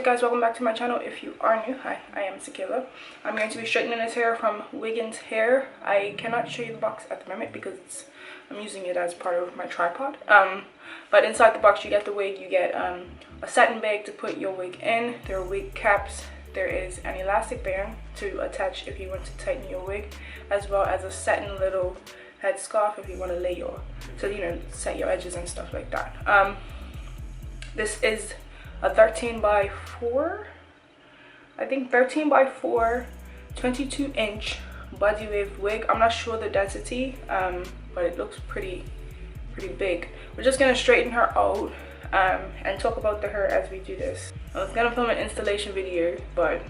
guys, welcome back to my channel. If you are new, hi, I am Sakaela. I'm going to be straightening this hair from Wiggins Hair. I cannot show you the box at the moment because I'm using it as part of my tripod. But inside the box you get the wig, you get a satin bag to put your wig in, there are wig caps, there is an elastic band to attach if you want to tighten your wig, as well as a satin little head scarf if you want to lay your, set your edges and stuff like that. This is a 13 by 4, I think 13 by 4, 22-inch body wave wig. I'm not sure the density, but it looks pretty big. We're just gonna straighten her out and talk about the hair as we do this. I was gonna film an installation video, but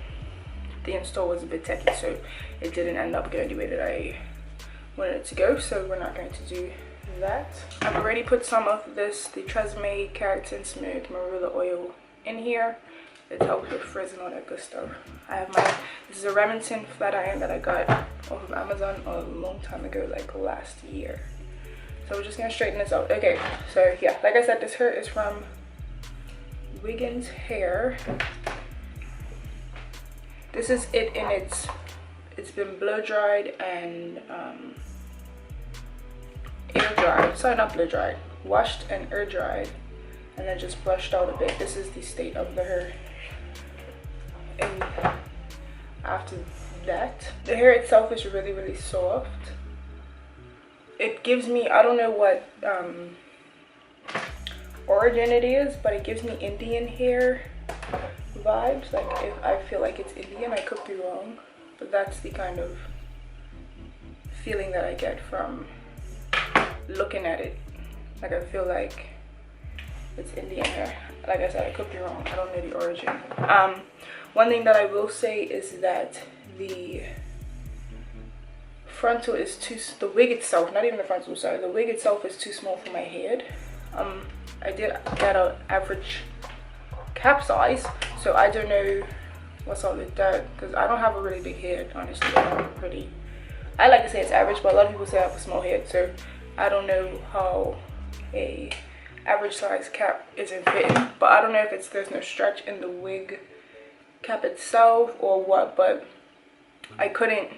the install was a bit techy, so it didn't end up going the way that I wanted it to go, so we're not going to do that. I've already put some of this, the TRESemmé Keratin Smooth Marula oil in here. It helps with frizz and all that good stuff. I have this is a Remington flat iron that I got off of Amazon a long time ago, like last year. So we're just gonna straighten this out. Okay, so yeah, like I said, this hair is from Wiggins Hair. This is it in it's been blow dried and air dried. Sorry, not blow dried. Washed and air dried, and then just brushed out a bit. This is the state of the hair. And after that, the hair itself is really soft. It gives me, I don't know what origin it is, but it gives me Indian hair vibes. Like, if I feel like it's Indian, I could be wrong, but that's the kind of feeling that I get from looking at it. Like, I feel like it's Indian hair. Like I said, I could be wrong, I don't know the origin. One thing that I will say is that the frontal is the wig itself, not even the frontal, sorry, the wig itself is too small for my head. I did get an average cap size, so I don't know what's up with that, because I don't have a really big head, honestly. I like to say it's average, but a lot of people say I have a small head, so I don't know how a average size cap isn't fitting. But I don't know if there's no stretch in the wig cap itself or what, but I couldn't.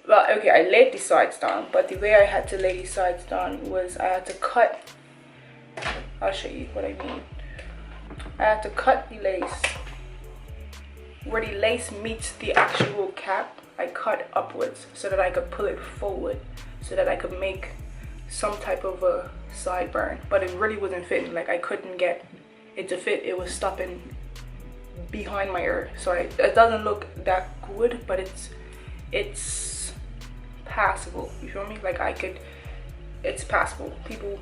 Well, okay, I laid the sides down, but the way I had to lay the sides down was I had to cut. I'll show you what I mean. I had to cut the lace. Where the lace meets the actual cap, I cut upwards so that I could pull it forward, so that I could make some type of a sideburn. But it really wasn't fitting. Like, I couldn't get it to fit. It was stopping behind my ear. So it doesn't look that good, but it's passable. You feel me? Like, it's passable. People,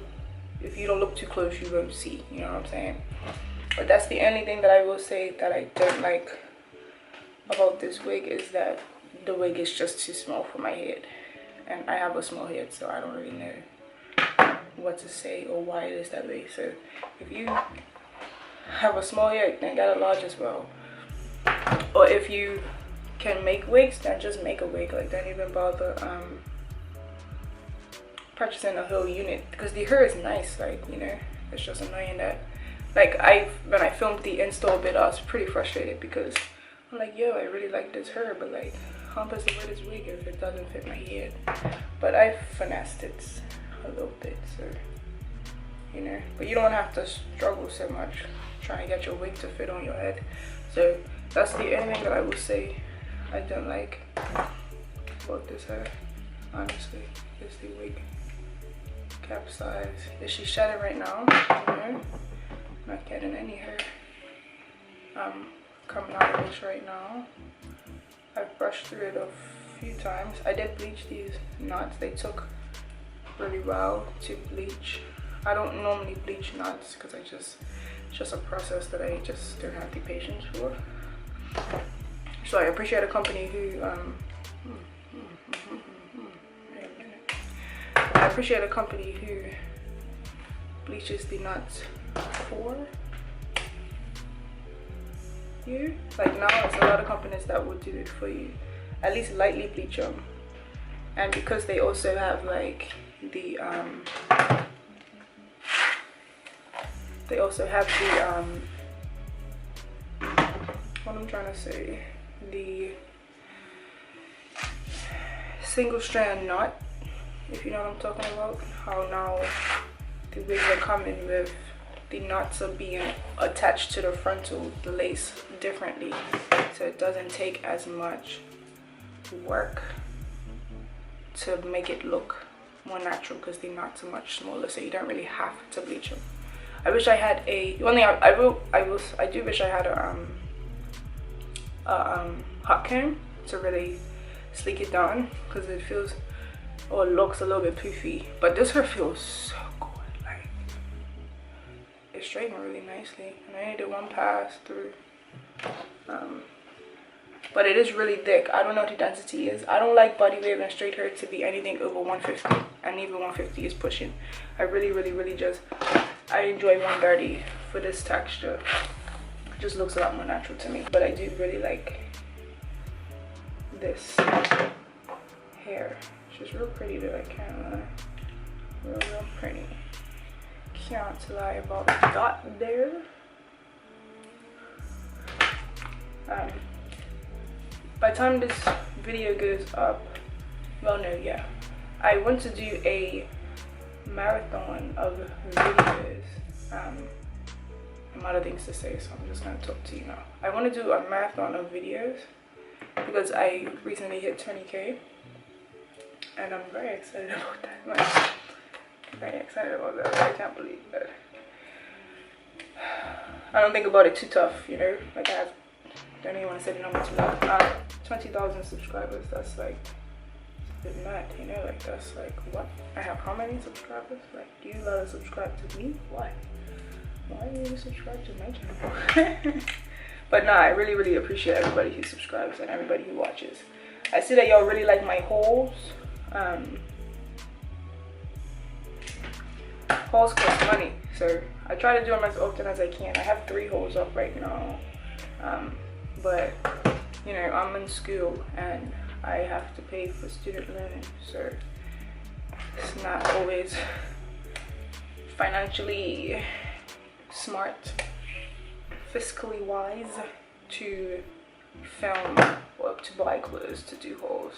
if you don't look too close, you won't see. You know what I'm saying? But that's the only thing that I will say that I don't like about this wig, is that the wig is just too small for my head. And I have a small head, so I don't really know what to say or why it is that way. So if you have a small head, then get a large as well. Or if you can make wigs, then just make a wig. Like, don't even bother purchasing a whole unit, because the hair is nice. Like, it's just annoying that, like, when I filmed the install bit, I was pretty frustrated because I'm like, yo, I really like this hair, but like, how am I supposed to wear this wig if it doesn't fit my head? But I finessed it a little bit, so but you don't have to struggle so much trying to get your wig to fit on your head. So that's the only thing that I would say I don't like about this hair, honestly, is the wig cap size. Is she shedding right now? No, not getting any hair coming out of this right now. I've brushed through it a few times. I did bleach these knots. They took really well to bleach. I don't normally bleach knots because it's just a process that I just don't have the patience for. So I appreciate a company who I appreciate a company who bleaches the knots for you. Like, now it's a lot of companies that would do it for you, at least lightly bleach them. And because they also have like the they also have what I'm trying to say. The single strand knot, if you know what I'm talking about. How now the wigs are coming with the knots are being attached to the frontal, the lace differently, so it doesn't take as much work to make it look more natural because the knots are much smaller, so you don't really have to bleach them. I wish I had a one thing I do wish I had a hot comb to really sleek it down, because it feels or looks a little bit poofy, but this hair feels so good. Like, it's straightened really nicely, and I only did one pass through. But it is really thick. I don't know what the density is. I don't like body wave and straight hair to be anything over 150, and even 150 is pushing. I really just, I enjoy 130 for this texture. It just looks a lot more natural to me. But I do really like this hair. It's just real pretty though, I can't lie. Real pretty. Can't lie about that there. By the time this video goes up, well no, yeah, I want to do a marathon of videos. I'm out of things to say, so I'm just gonna talk to you now. I want to do a marathon of videos because I recently hit 20K, and I'm very excited about that. Like, very excited about that. I can't believe that. I don't think about it too tough, you know. Like, I don't even want to say the number too loud. 20,000 subscribers. That's like a bit mad, you know. Like, that's like, what? I have how many subscribers? Like, you gotta subscribe to me? Why? Why do you subscribe to my channel? But nah, I really appreciate everybody who subscribes and everybody who watches. I see that y'all really like my hauls. Hauls cost money, so I try to do them as often as I can. I have 3 hauls up right now, but you know, I'm in school and I have to pay for student loan, so it's not always financially smart, fiscally wise to film or to buy clothes to do hauls.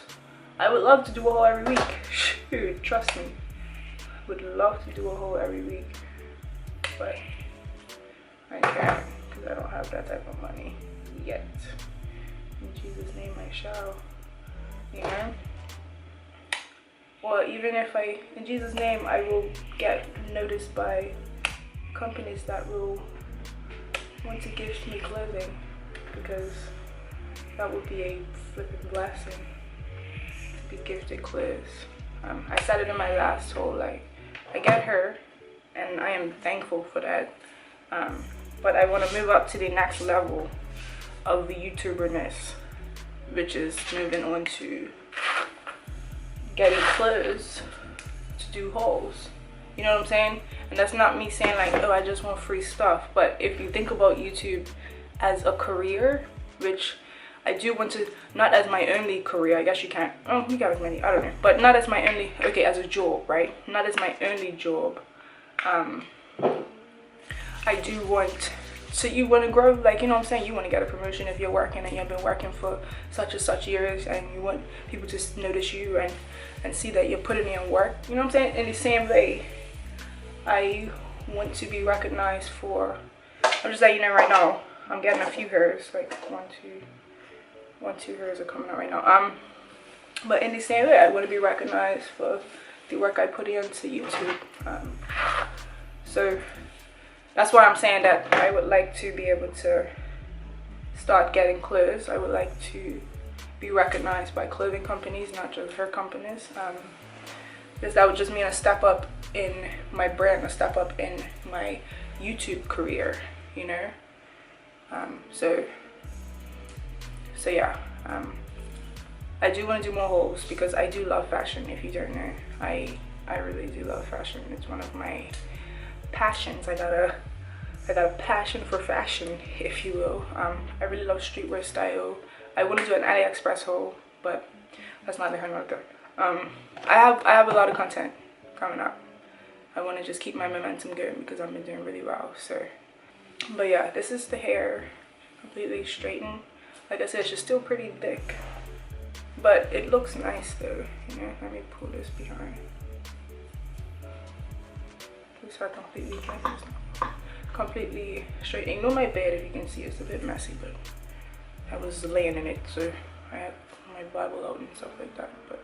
I would love to do a haul every week. Shoot, trust me. Would love to do a haul every week, but I can't because I don't have that type of money yet. In Jesus' name I shall, you know. Or even if in Jesus' name, I will get noticed by companies that will want to gift me clothing, because that would be a flipping blessing to be gifted clothes. I said it in my last haul, like, I get her and I am thankful for that, but I want to move up to the next level of the YouTuberness, which is moving on to getting clothes to do hauls. You know what I'm saying? And that's not me saying like, oh, I just want free stuff. But if you think about YouTube as a career, which I do want to, not as my only career, I guess you can't, oh, you got as many, I don't know, but not as my only, okay, as a job, right? Not as my only job. I do want, so you want to grow, like, you know what I'm saying? You want to get a promotion if you're working and you've been working for such and such years, and you want people to notice you and see that you're putting in work. You know what I'm saying? In the same way, I want to be recognized for, I'm just letting you know right now, I'm getting a few hairs, like two hairs are coming out right now. But in the same way, I want to be recognized for the work I put into YouTube. So that's why I'm saying that I would like to be able to start getting clothes. I would like to be recognized by clothing companies, not just hair companies, because that would just mean a step up in my brand, a step up in my YouTube career, you know. So yeah, I do want to do more hauls because I do love fashion. If you don't know, I really do love fashion. It's one of my passions. I got a passion for fashion, if you will. I really love streetwear style. I want to do an AliExpress haul, but that's not the hair nor the I have a lot of content coming up. I want to just keep my momentum going because I've been doing really well. So, but yeah, this is the hair. completely straightened. Like I said, she's still pretty thick, but it looks nice though, you know. Let me pull this behind. This are completely straight. Ignore my bed if you can see, it's a bit messy, but I was laying in it, so I had my Bible out and stuff like that, but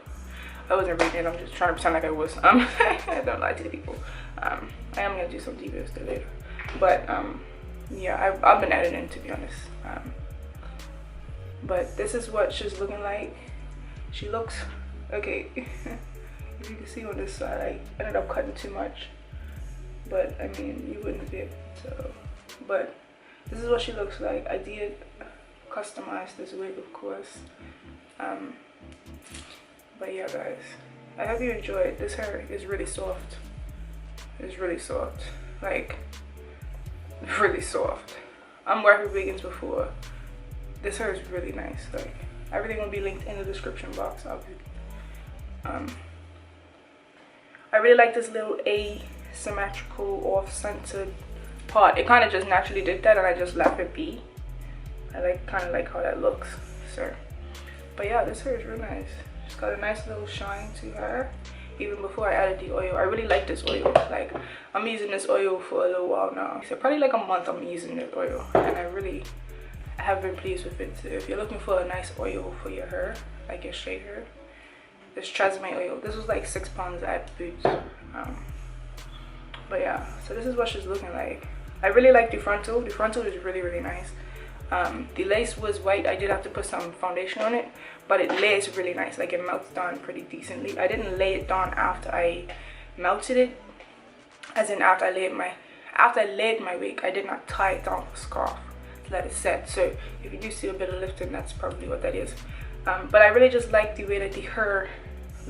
I wasn't reading it. I'm just trying to pretend like I was. I don't lie to the people. I am gonna do some videos there later, but yeah, I've been editing, to be honest. But this is what she's looking like. She looks okay. If you can see on this side, I ended up cutting too much, but I mean, you wouldn't be able to. But this is what she looks like. I did customize this wig, of course. But yeah, guys, I hope you enjoyed. This hair is really soft. It's really soft, like really soft. I'm working with Wiggins before. This hair is really nice. Like, everything will be linked in the description box. I really like this little asymmetrical off-centered part. It kind of just naturally did that, and I just left it be. I kind of like how that looks. So, but yeah, this hair is really nice. She's got a nice little shine to her. Even before I added the oil, I really like this oil. Like, I'm using this oil for a little while now. So probably like a month I'm using this oil, and I have been pleased with it. So if you're looking for a nice oil for your hair, like your straight hair, this 𝕬𝕚 oil. This was like £6 at Boots. But yeah, so this is what she's looking like. I really like the frontal. The frontal is really, really nice. The lace was white. I did have to put some foundation on it, but it lays really nice. Like, it melts down pretty decently. I didn't lay it down after I melted it, as in after I laid my wig. I did not tie it down with a scarf to let it set. So if you do see a bit of lifting, that's probably what that is. But I really just like the way that the hair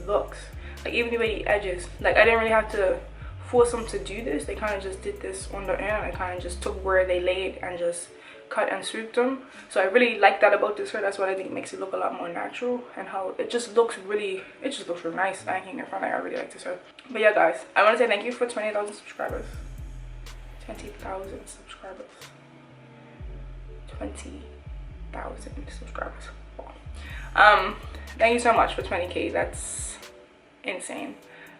looks. Like, even the way the edges, like, I didn't really have to force them to do this. They kind of just did this on their own. I kind of just took where they laid and just cut and swooped them. So I really like that about this hair. That's what I think makes it look a lot more natural, and how it just looks really, nice. I can't get front. I really like this hair. But yeah, guys, I want to say thank you for 20,000 subscribers. 20,000 subscribers. 20,000 subscribers. Wow. Thank you so much for 20K. That's insane.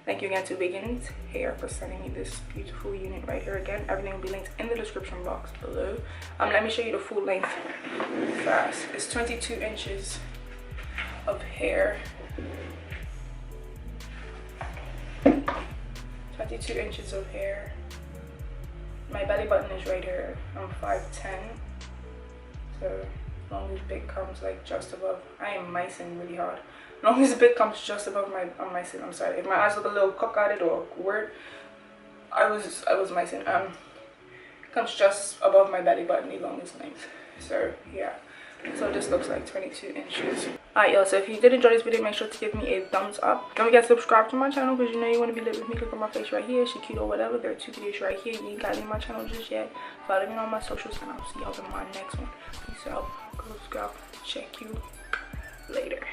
Thank you again to Wiggins Hair for sending me this beautiful unit right here. Again, everything will be linked in the description box below. Let me show you the full length first. It's 22 inches of hair. 22 inches of hair. My belly button is right here. I'm 5'10", so long as bit comes like just above. I am micing really hard. Long as the bit comes just above my sin. I'm sorry if my eyes look a little cockeyed or weird. I was micing. Comes just above my belly button, the longest length. So yeah, so this looks like 22 inches. Alright, y'all, so if you did enjoy this video, make sure to give me a thumbs up. Don't forget to subscribe to my channel, because you know you want to be lit with me. Click on my face right here, she cute or whatever. There are 2 videos right here. You ain't got any on my channel just yet. Follow me on my socials, and I'll see y'all in my next one. Peace out. Girls, go. Check you later.